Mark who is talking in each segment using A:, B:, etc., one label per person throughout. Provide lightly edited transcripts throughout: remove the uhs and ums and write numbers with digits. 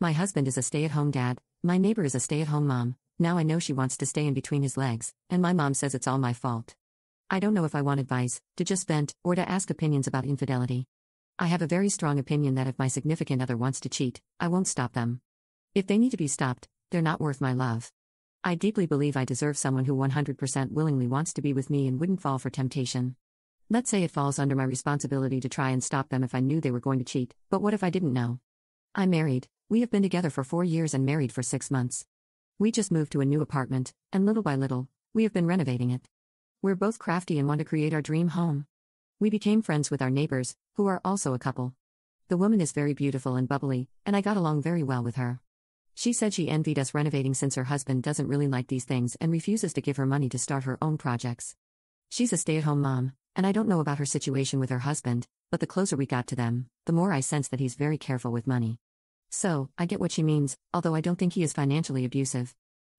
A: My husband is a stay-at-home dad, my neighbor is a stay-at-home mom, now I know she wants to stay in between his legs, and my mom says it's all my fault. I don't know if I want advice, to just vent, or to ask opinions about infidelity. I have a very strong opinion that if my significant other wants to cheat, I won't stop them. If they need to be stopped, they're not worth my love. I deeply believe I deserve someone who 100% willingly wants to be with me and wouldn't fall for temptation. Let's say it falls under my responsibility to try and stop them if I knew they were going to cheat, but what if I didn't know? I'm married, we have been together for 4 years and married for 6 months. We just moved to a new apartment, and little by little, we have been renovating it. We're both crafty and want to create our dream home. We became friends with our neighbors, who are also a couple. The woman is very beautiful and bubbly, and I got along very well with her. She said she envied us renovating since her husband doesn't really like these things and refuses to give her money to start her own projects. She's a stay-at-home mom, and I don't know about her situation with her husband, but the closer we got to them, the more I sense that he's very careful with money. So, I get what she means, although I don't think he is financially abusive.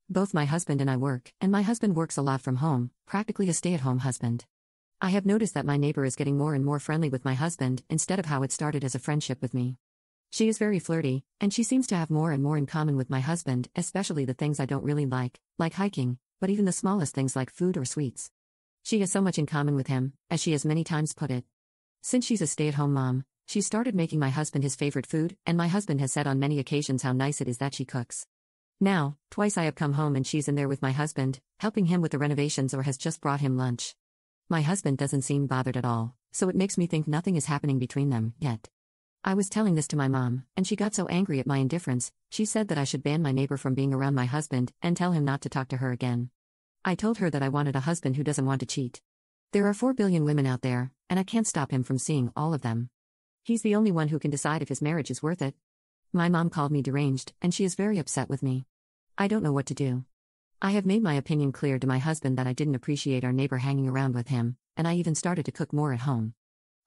A: Both my husband and I work, and my husband works a lot from home, practically a stay-at-home husband. I have noticed that my neighbor is getting more and more friendly with my husband instead of how it started as a friendship with me. She is very flirty, and she seems to have more and more in common with my husband, especially the things I don't really like hiking, but even the smallest things like food or sweets. She has so much in common with him, as she has many times put it. Since she's a stay-at-home mom, she started making my husband his favorite food, and my husband has said on many occasions how nice it is that she cooks. Now, twice I have come home and she's in there with my husband, helping him with the renovations or has just brought him lunch. My husband doesn't seem bothered at all, so it makes me think nothing is happening between them, yet. I was telling this to my mom, and she got so angry at my indifference, she said that I should ban my neighbor from being around my husband and tell him not to talk to her again. I told her that I wanted a husband who doesn't want to cheat. There are 4 billion women out there, and I can't stop him from seeing all of them. He's the only one who can decide if his marriage is worth it. My mom called me deranged, and she is very upset with me. I don't know what to do. I have made my opinion clear to my husband that I didn't appreciate our neighbor hanging around with him, and I even started to cook more at home.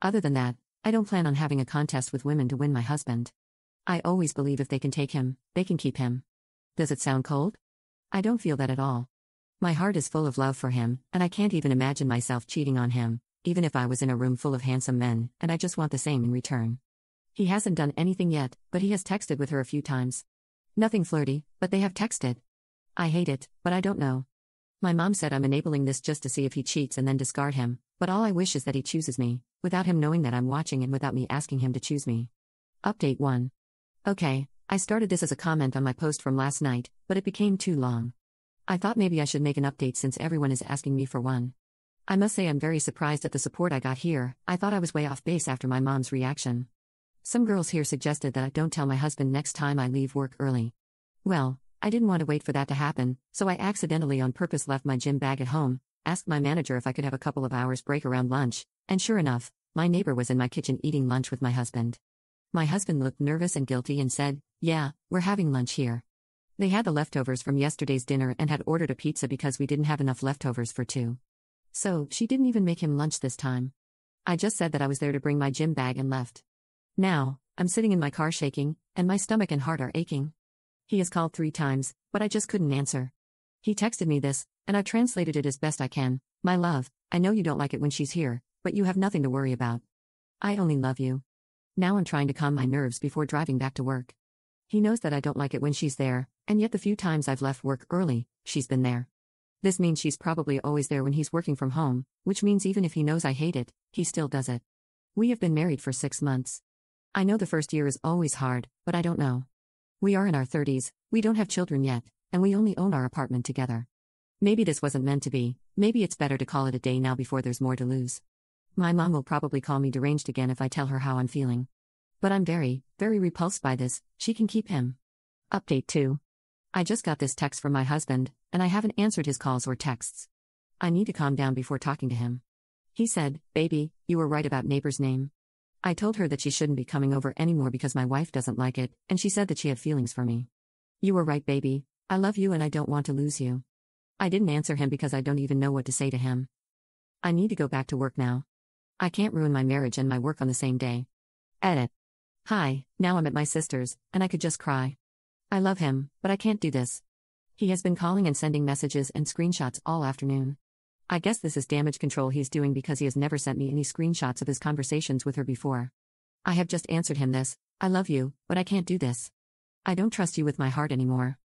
A: Other than that, I don't plan on having a contest with women to win my husband. I always believe if they can take him, they can keep him. Does it sound cold? I don't feel that at all. My heart is full of love for him, and I can't even imagine myself cheating on him, even if I was in a room full of handsome men, and I just want the same in return. He hasn't done anything yet, but he has texted with her a few times. Nothing flirty, but they have texted. I hate it, but I don't know. My mom said I'm enabling this just to see if he cheats and then discard him, but all I wish is that he chooses me, without him knowing that I'm watching and without me asking him to choose me. Update 1. Okay, I started this as a comment on my post from last night, but it became too long. I thought maybe I should make an update since everyone is asking me for one. I must say I'm very surprised at the support I got here. I thought I was way off base after my mom's reaction. Some girls here suggested that I don't tell my husband next time I leave work early. Well, I didn't want to wait for that to happen, so I accidentally on purpose left my gym bag at home, asked my manager if I could have a couple of hours break around lunch, and sure enough, my neighbor was in my kitchen eating lunch with my husband. My husband looked nervous and guilty and said, "Yeah, we're having lunch here." They had the leftovers from yesterday's dinner and had ordered a pizza because we didn't have enough leftovers for 2. So, she didn't even make him lunch this time. I just said that I was there to bring my gym bag and left. Now, I'm sitting in my car shaking, and my stomach and heart are aching. He has called 3 times, but I just couldn't answer. He texted me this, and I've translated it as best I can. "My love, I know you don't like it when she's here, but you have nothing to worry about. I only love you." Now I'm trying to calm my nerves before driving back to work. He knows that I don't like it when she's there, and yet the few times I've left work early, she's been there. This means she's probably always there when he's working from home, which means even if he knows I hate it, he still does it. We have been married for 6 months. I know the first year is always hard, but I don't know. We are in our 30s, we don't have children yet, and we only own our apartment together. Maybe this wasn't meant to be, maybe it's better to call it a day now before there's more to lose. My mom will probably call me deranged again if I tell her how I'm feeling. But I'm very, very repulsed by this. She can keep him. Update 2. I just got this text from my husband, and I haven't answered his calls or texts. I need to calm down before talking to him. He said, "Baby, you were right about neighbor's name." I told her that she shouldn't be coming over anymore because my wife doesn't like it, and she said that she had feelings for me. "You were right, baby. I love you and I don't want to lose you." I didn't answer him because I don't even know what to say to him. I need to go back to work now. I can't ruin my marriage and my work on the same day. Edit. Hi, now I'm at my sister's, and I could just cry. I love him, but I can't do this. He has been calling and sending messages and screenshots all afternoon. I guess this is damage control he's doing because he has never sent me any screenshots of his conversations with her before. I have just answered him this, "I love you, but I can't do this." I don't trust you with my heart anymore.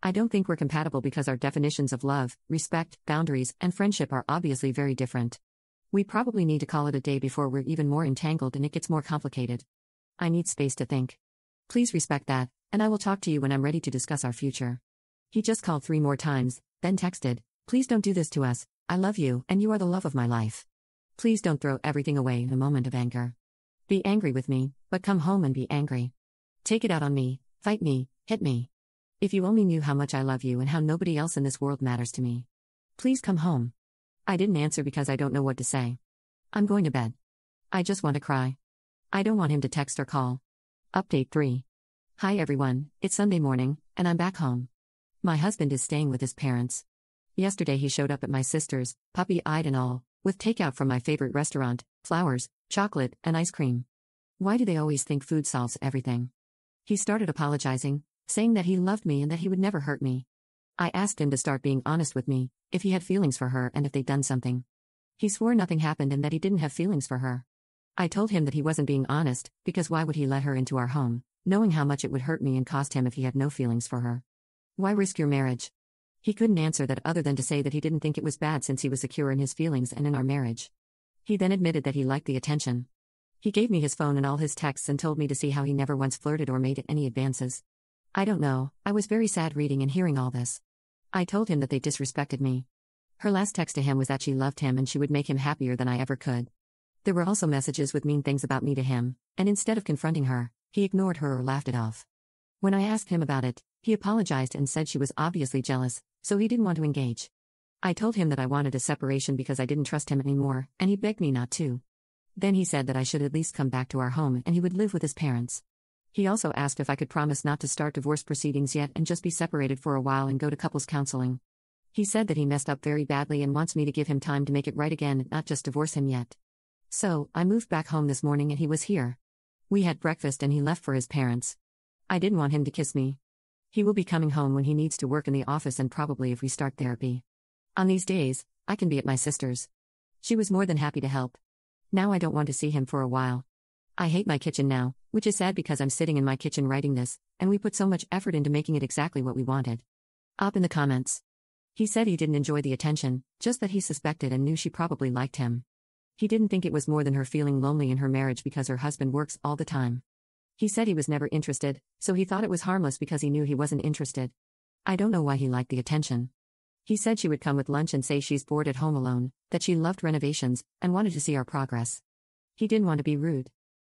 A: I don't think we're compatible because our definitions of love, respect, boundaries, and friendship are obviously very different. We probably need to call it a day before we're even more entangled and it gets more complicated. I need space to think. Please respect that, and I will talk to you when I'm ready to discuss our future. He just called 3 more times, then texted, "Please don't do this to us. I love you, and you are the love of my life. Please don't throw everything away in a moment of anger. Be angry with me, but come home and be angry. Take it out on me, fight me, hit me. If you only knew how much I love you and how nobody else in this world matters to me. Please come home." I didn't answer because I don't know what to say. I'm going to bed. I just want to cry. I don't want him to text or call. Update 3. Hi everyone, it's Sunday morning, and I'm back home. My husband is staying with his parents. Yesterday he showed up at my sister's, puppy-eyed and all, with takeout from my favorite restaurant, flowers, chocolate, and ice cream. Why do they always think food solves everything? He started apologizing, saying that he loved me and that he would never hurt me. I asked him to start being honest with me, if he had feelings for her and if they'd done something. He swore nothing happened and that he didn't have feelings for her. I told him that he wasn't being honest, because why would he let her into our home, knowing how much it would hurt me and cost him if he had no feelings for her? Why risk your marriage? He couldn't answer that other than to say that he didn't think it was bad since he was secure in his feelings and in our marriage. He then admitted that he liked the attention. He gave me his phone and all his texts and told me to see how he never once flirted or made any advances. I don't know, I was very sad reading and hearing all this. I told him that they disrespected me. Her last text to him was that she loved him and she would make him happier than I ever could. There were also messages with mean things about me to him, and instead of confronting her, he ignored her or laughed it off. When I asked him about it, he apologized and said she was obviously jealous, so he didn't want to engage. I told him that I wanted a separation because I didn't trust him anymore, and he begged me not to. Then he said that I should at least come back to our home and he would live with his parents. He also asked if I could promise not to start divorce proceedings yet and just be separated for a while and go to couples counseling. He said that he messed up very badly and wants me to give him time to make it right again, not just divorce him yet. So, I moved back home this morning and he was here. We had breakfast and he left for his parents. I didn't want him to kiss me. He will be coming home when he needs to work in the office and probably if we start therapy. On these days, I can be at my sister's. She was more than happy to help. Now I don't want to see him for a while. I hate my kitchen now, which is sad because I'm sitting in my kitchen writing this, and we put so much effort into making it exactly what we wanted. Up in the comments. He said he didn't enjoy the attention, just that he suspected and knew she probably liked him. He didn't think it was more than her feeling lonely in her marriage because her husband works all the time. He said he was never interested, so he thought it was harmless because he knew he wasn't interested. I don't know why he liked the attention. He said she would come with lunch and say she's bored at home alone, that she loved renovations, and wanted to see our progress. He didn't want to be rude.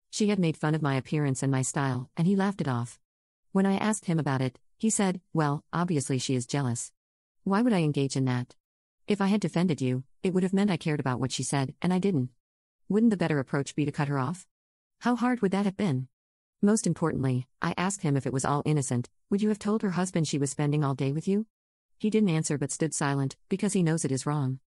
A: She had made fun of my appearance and my style, and he laughed it off. When I asked him about it, he said, "Well, obviously she is jealous. Why would I engage in that? If I had defended you, it would have meant I cared about what she said, and I didn't. Wouldn't the better approach be to cut her off? How hard would that have been?" Most importantly, I asked him if it was all innocent, would you have told her husband she was spending all day with you? He didn't answer but stood silent, because he knows it is wrong.